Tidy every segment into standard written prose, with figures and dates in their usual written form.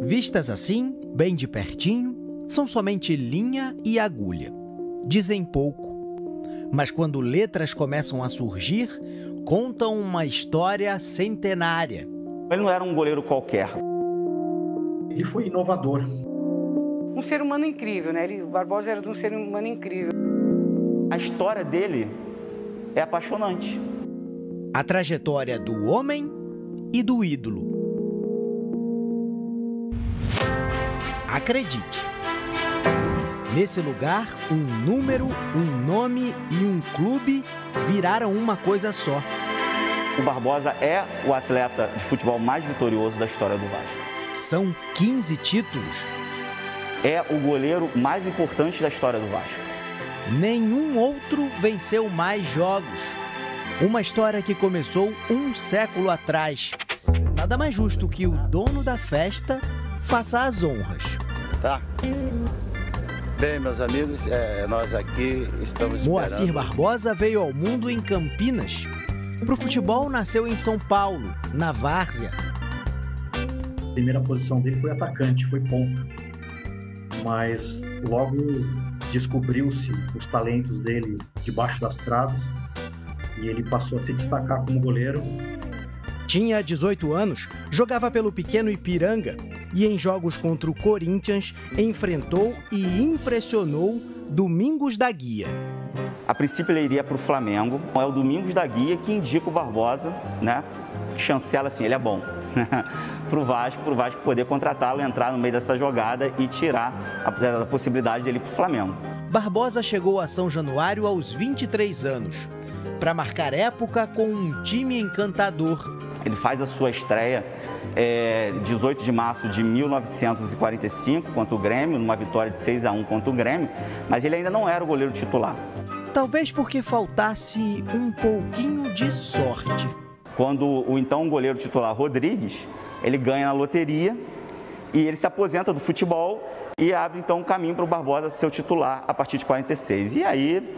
Vistas assim, bem de pertinho, são somente linha e agulha. Dizem pouco, mas quando letras começam a surgir, contam uma história centenária. Ele não era um goleiro qualquer. Ele foi inovador. Um ser humano incrível, né? O Barbosa era um ser humano incrível. A história dele é apaixonante. A trajetória do homem e do ídolo. Acredite, nesse lugar, um número, um nome e um clube viraram uma coisa só. O Barbosa é o atleta de futebol mais vitorioso da história do Vasco. São 15 títulos. É o goleiro mais importante da história do Vasco. Nenhum outro venceu mais jogos. Uma história que começou um século atrás. Nada mais justo que o dono da festa faça as honras. Tá. Bem, meus amigos, nós aqui estamos esperando... Moacir Barbosa veio ao mundo em Campinas. Pro futebol, nasceu em São Paulo, na várzea. A primeira posição dele foi atacante, foi ponta. Mas logo descobriu-se os talentos dele debaixo das traves e ele passou a se destacar como goleiro. Tinha 18 anos, jogava pelo pequeno Ipiranga e em jogos contra o Corinthians enfrentou e impressionou Domingos da Guia. A princípio ele iria para o Flamengo, é o Domingos da Guia que indica o Barbosa, né? Chancela assim, ele é bom, para o Vasco poder contratá-lo, entrar no meio dessa jogada e tirar a possibilidade dele ir para o Flamengo. Barbosa chegou a São Januário aos 23 anos, para marcar época com um time encantador. Ele faz a sua estreia 18 de março de 1945 contra o Grêmio, numa vitória de 6-1 contra o Grêmio, mas ele ainda não era o goleiro titular. Talvez porque faltasse um pouquinho de sorte. Quando o então goleiro titular Rodrigues, ele ganha na loteria e ele se aposenta do futebol e abre então um caminho para o Barbosa ser o titular a partir de 46. E aí...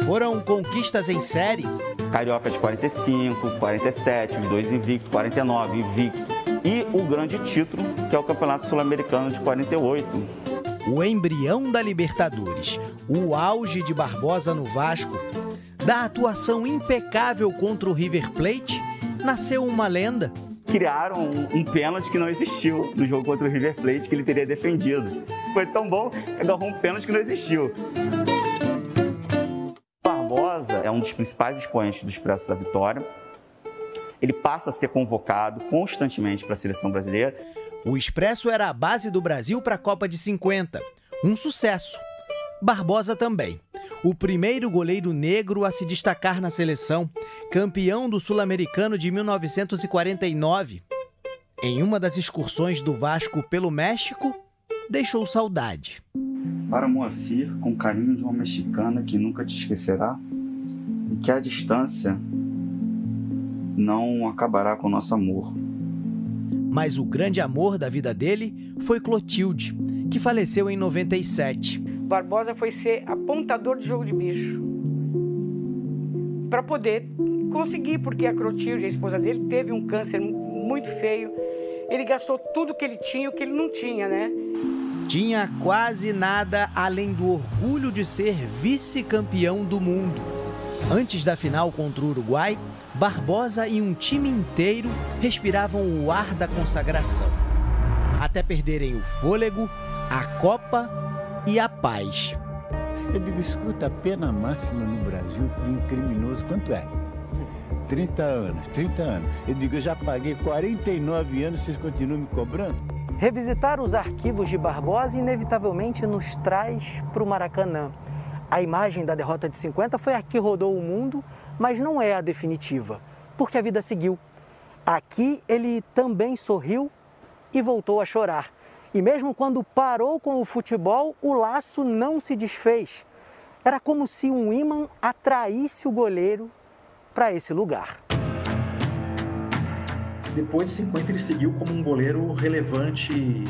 foram conquistas em série. Carioca de 45, 47, os dois invictos, 49, invicto. E o grande título, que é o Campeonato Sul-Americano de 48. O embrião da Libertadores, o auge de Barbosa no Vasco, da atuação impecável contra o River Plate, nasceu uma lenda. Criaram um pênalti que não existiu no jogo contra o River Plate, que ele teria defendido. Foi tão bom que agarrou um pênalti que não existiu. Barbosa é um dos principais expoentes do Expresso da Vitória. Ele passa a ser convocado constantemente para a seleção brasileira. O Expresso era a base do Brasil para a Copa de 50. Um sucesso. Barbosa também. O primeiro goleiro negro a se destacar na seleção, campeão do Sul-Americano de 1949. Em uma das excursões do Vasco pelo México, deixou saudade. Para Moacir, com carinho de uma mexicana que nunca te esquecerá e que a distância não acabará com o nosso amor. Mas o grande amor da vida dele foi Clotilde, que faleceu em 97. Barbosa foi ser apontador de jogo de bicho para poder conseguir, porque a Clotilde, a esposa dele, teve um câncer muito feio. Ele gastou tudo que ele tinha, o que ele não tinha, né? Tinha quase nada além do orgulho de ser vice-campeão do mundo. Antes da final contra o Uruguai, Barbosa e um time inteiro respiravam o ar da consagração. Até perderem o fôlego, a Copa e a paz. Eu digo, escuta, a pena máxima no Brasil de um criminoso, quanto é? 30 anos. Eu digo, eu já paguei 49 anos, vocês continuam me cobrando? Revisitar os arquivos de Barbosa inevitavelmente nos traz para o Maracanã. A imagem da derrota de 50 foi a que rodou o mundo, mas não é a definitiva, porque a vida seguiu. Aqui ele também sorriu e voltou a chorar. E mesmo quando parou com o futebol, o laço não se desfez. Era como se um ímã atraísse o goleiro para esse lugar. Depois de 50, ele seguiu como um goleiro relevante e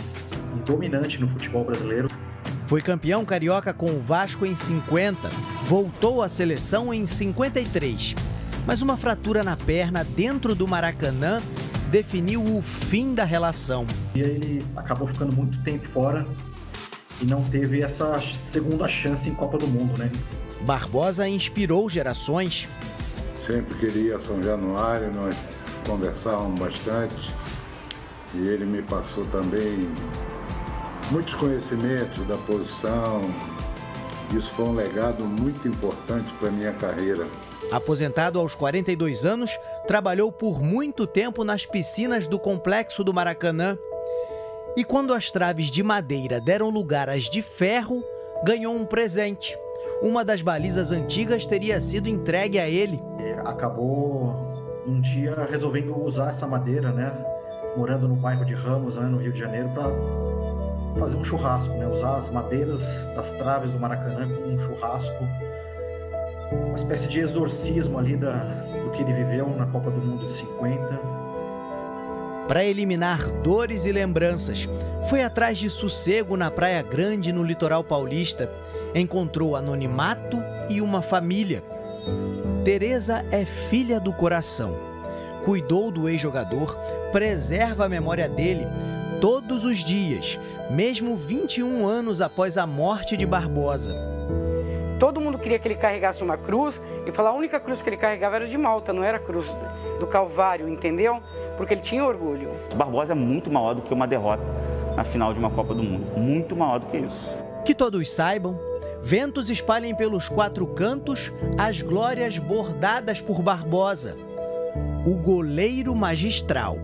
dominante no futebol brasileiro. Foi campeão carioca com o Vasco em 50, voltou à seleção em 53. Mas uma fratura na perna dentro do Maracanã definiu o fim da relação. E ele acabou ficando muito tempo fora e não teve essa segunda chance em Copa do Mundo, né? Barbosa inspirou gerações. Sempre que ele ia a São Januário, nós conversávamos bastante e ele me passou também muitos conhecimentos da posição. Isso foi um legado muito importante para a minha carreira. Aposentado aos 42 anos, trabalhou por muito tempo nas piscinas do complexo do Maracanã. E quando as traves de madeira deram lugar às de ferro, ganhou um presente. Uma das balizas antigas teria sido entregue a ele. Acabou um dia resolvendo usar essa madeira, né? Morando no bairro de Ramos, né, no Rio de Janeiro, para fazer um churrasco, né? Usar as madeiras das traves do Maracanã como um churrasco. Uma espécie de exorcismo ali do que ele viveu na Copa do Mundo de 50. Para eliminar dores e lembranças, foi atrás de sossego na Praia Grande, no litoral paulista. Encontrou anonimato e uma família. Tereza é filha do coração. Cuidou do ex-jogador, preserva a memória dele todos os dias, mesmo 21 anos após a morte de Barbosa. Todo mundo queria que ele carregasse uma cruz e falar a única cruz que ele carregava era de Malta, não era a cruz do Calvário, entendeu? Porque ele tinha orgulho. O Barbosa é muito maior do que uma derrota na final de uma Copa do Mundo. Muito maior do que isso. Que todos saibam, ventos espalhem pelos quatro cantos as glórias bordadas por Barbosa, o goleiro magistral.